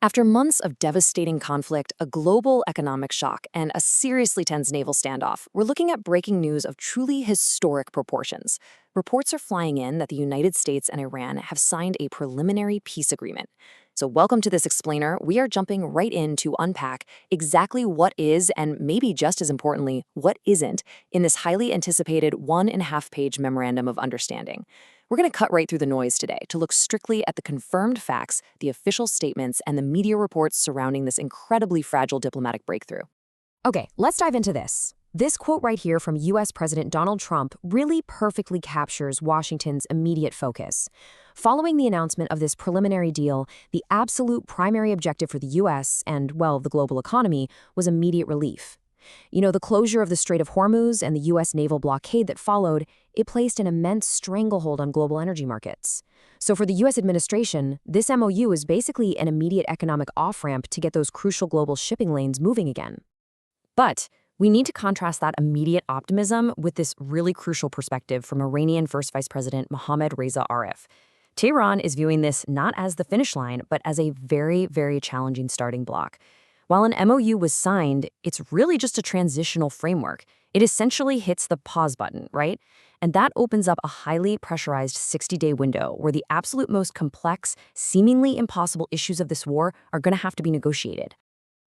After months of devastating conflict, a global economic shock, and a seriously tense naval standoff, we're looking at breaking news of truly historic proportions. Reports are flying in that the United States and Iran have signed a preliminary peace agreement. So, welcome to this explainer. We are jumping right in to unpack exactly what is, and maybe just as importantly, what isn't, in this highly anticipated 1.5-page memorandum of understanding. We're going to cut right through the noise today to look strictly at the confirmed facts, the official statements, and the media reports surrounding this incredibly fragile diplomatic breakthrough. Okay, let's dive into this. This quote right here from US President Donald Trump really perfectly captures Washington's immediate focus. Following the announcement of this preliminary deal, the absolute primary objective for the US and, well, the global economy was immediate relief. The closure of the Strait of Hormuz and the U.S. naval blockade that followed, it placed an immense stranglehold on global energy markets. So for the U.S. administration, this MOU is basically an immediate economic off-ramp to get those crucial global shipping lanes moving again. But we need to contrast that immediate optimism with this really crucial perspective from Iranian First Vice President Mohammad Reza Arif. Tehran is viewing this not as the finish line, but as a very, very challenging starting block. While an MOU was signed, it's really just a transitional framework. It essentially hits the pause button, right? And that opens up a highly pressurized 60-day window where the absolute most complex, seemingly impossible issues of this war are going to have to be negotiated.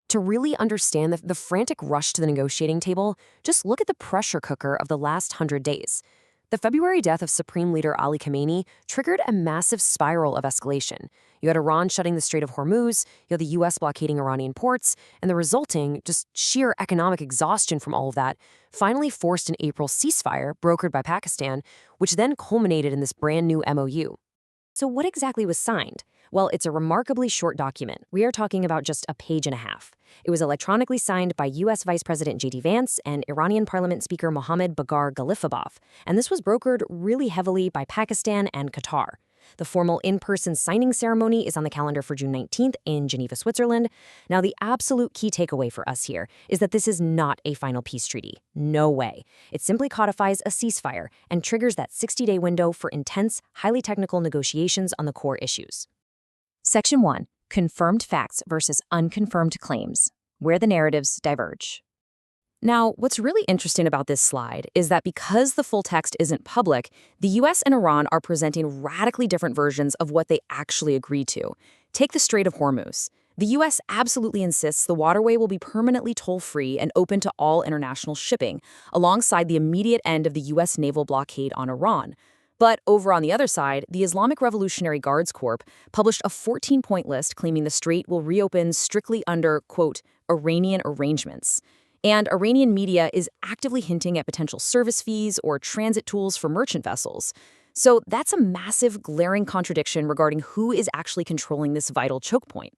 To really understand the frantic rush to the negotiating table, just look at the pressure cooker of the last 100 days. The February death of Supreme Leader Ali Khamenei triggered a massive spiral of escalation. You had Iran shutting the Strait of Hormuz, you had the U.S. blockading Iranian ports, and the resulting, just sheer economic exhaustion from all of that finally forced an April ceasefire brokered by Pakistan, which then culminated in this brand new MOU. So what exactly was signed? Well, it's a remarkably short document. We are talking about just a page and a half. It was electronically signed by U.S. Vice President J.D. Vance and Iranian Parliament Speaker Mohammad Baghar Ghalibaf, and this was brokered really heavily by Pakistan and Qatar. The formal in-person signing ceremony is on the calendar for June 19th in Geneva, Switzerland. Now, the absolute key takeaway for us here is that this is not a final peace treaty. No way. It simply codifies a ceasefire and triggers that 60-day window for intense, highly technical negotiations on the core issues. Section 1. Confirmed facts versus unconfirmed claims, where the narratives diverge. Now, what's really interesting about this slide is that because the full text isn't public, the US and Iran are presenting radically different versions of what they actually agreed to. Take the Strait of Hormuz. The US absolutely insists the waterway will be permanently toll-free and open to all international shipping, alongside the immediate end of the US naval blockade on Iran. But over on the other side, the Islamic Revolutionary Guards Corps published a 14-point list claiming the strait will reopen strictly under, quote, Iranian arrangements. And Iranian media is actively hinting at potential service fees or transit tools for merchant vessels. So that's a massive, glaring contradiction regarding who is actually controlling this vital choke point.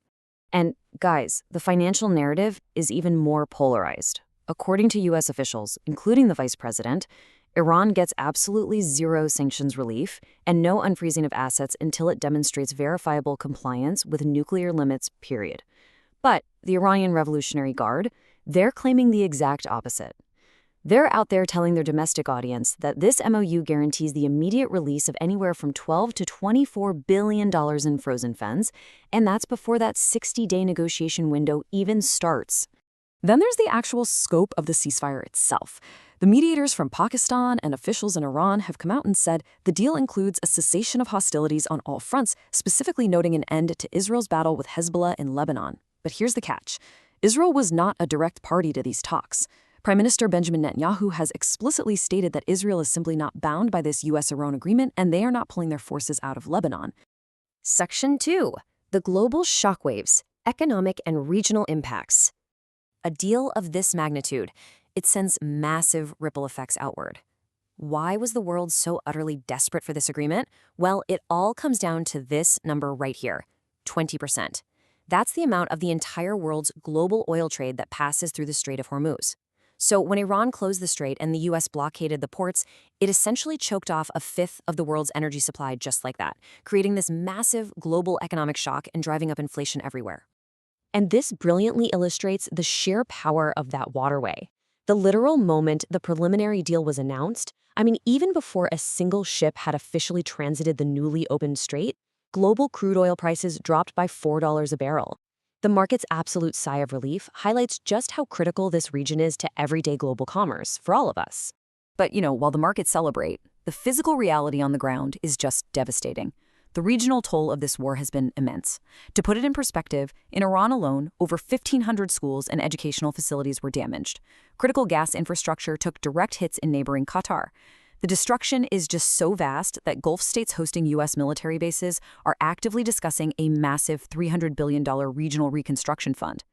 And guys, the financial narrative is even more polarized. According to U.S. officials, including the vice president, Iran gets absolutely zero sanctions relief and no unfreezing of assets until it demonstrates verifiable compliance with nuclear limits, period. But the Iranian Revolutionary Guard, they're claiming the exact opposite. They're out there telling their domestic audience that this MOU guarantees the immediate release of anywhere from $12 to $24 billion in frozen funds, and that's before that 60-day negotiation window even starts. Then there's the actual scope of the ceasefire itself. The mediators from Pakistan and officials in Iran have come out and said the deal includes a cessation of hostilities on all fronts, specifically noting an end to Israel's battle with Hezbollah in Lebanon. But here's the catch. Israel was not a direct party to these talks. Prime Minister Benjamin Netanyahu has explicitly stated that Israel is simply not bound by this US-Iran agreement and they are not pulling their forces out of Lebanon. Section 2. The global shockwaves, economic and regional impacts. A deal of this magnitude, it sends massive ripple effects outward. Why was the world so utterly desperate for this agreement? Well, it all comes down to this number right here, 20%. That's the amount of the entire world's global oil trade that passes through the Strait of Hormuz. So when Iran closed the strait and the U.S. blockaded the ports, it essentially choked off a fifth of the world's energy supply just like that, creating this massive global economic shock and driving up inflation everywhere. And this brilliantly illustrates the sheer power of that waterway. The literal moment the preliminary deal was announced, even before a single ship had officially transited the newly opened strait, global crude oil prices dropped by $4 a barrel. The market's absolute sigh of relief highlights just how critical this region is to everyday global commerce for all of us. But, while the markets celebrate, the physical reality on the ground is just devastating. The regional toll of this war has been immense. To put it in perspective, in Iran alone, over 1,500 schools and educational facilities were damaged. Critical gas infrastructure took direct hits in neighboring Qatar. The destruction is just so vast that Gulf states hosting U.S. military bases are actively discussing a massive $300 billion regional reconstruction fund.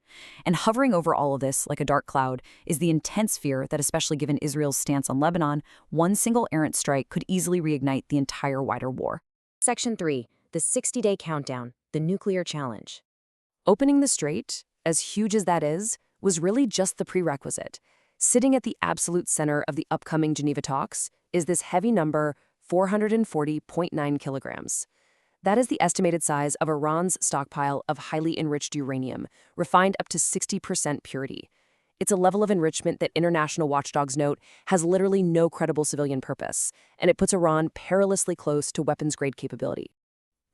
And hovering over all of this like a dark cloud is the intense fear that, especially given Israel's stance on Lebanon, one single errant strike could easily reignite the entire wider war. Section 3. The 60-day countdown, the nuclear challenge. Opening the strait, as huge as that is, was really just the prerequisite. Sitting at the absolute center of the upcoming Geneva talks is this heavy number, 440.9 kilograms. That is the estimated size of Iran's stockpile of highly enriched uranium, refined up to 60% purity. It's a level of enrichment that international watchdogs note has literally no credible civilian purpose, and it puts Iran perilously close to weapons-grade capability.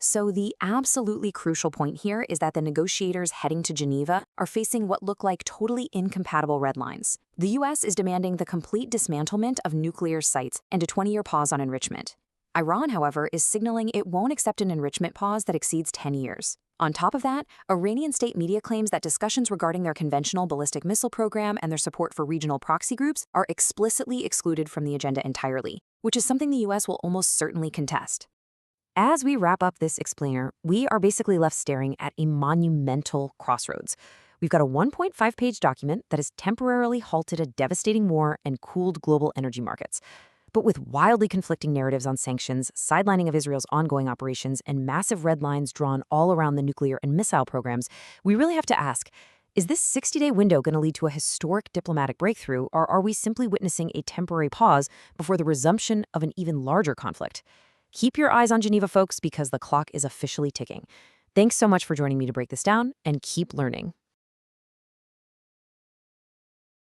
So the absolutely crucial point here is that the negotiators heading to Geneva are facing what look like totally incompatible red lines. The U.S. is demanding the complete dismantlement of nuclear sites and a 20-year pause on enrichment. Iran, however, is signaling it won't accept an enrichment pause that exceeds 10 years. On top of that, Iranian state media claims that discussions regarding their conventional ballistic missile program and their support for regional proxy groups are explicitly excluded from the agenda entirely, which is something the U.S. will almost certainly contest. As we wrap up this explainer, we are basically left staring at a monumental crossroads. We've got a 1.5-page document that has temporarily halted a devastating war and cooled global energy markets. But with wildly conflicting narratives on sanctions, sidelining of Israel's ongoing operations, and massive red lines drawn all around the nuclear and missile programs, we really have to ask, is this 60-day window going to lead to a historic diplomatic breakthrough, or are we simply witnessing a temporary pause before the resumption of an even larger conflict? Keep your eyes on Geneva, folks, because the clock is officially ticking. Thanks so much for joining me to break this down, and keep learning.